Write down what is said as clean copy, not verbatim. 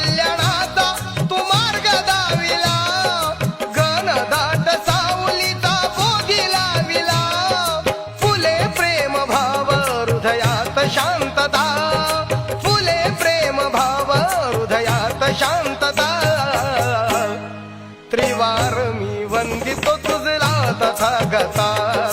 कल्याणाचा तू मार्ग दाविला, घनदाट सावलीचा बोधी लाविला. फुले प्रेम भाव हृदयात शांतता, फुले प्रेम भाव हृदयात शांतता. त्रिवार मी वंदितो तुझला तथागता.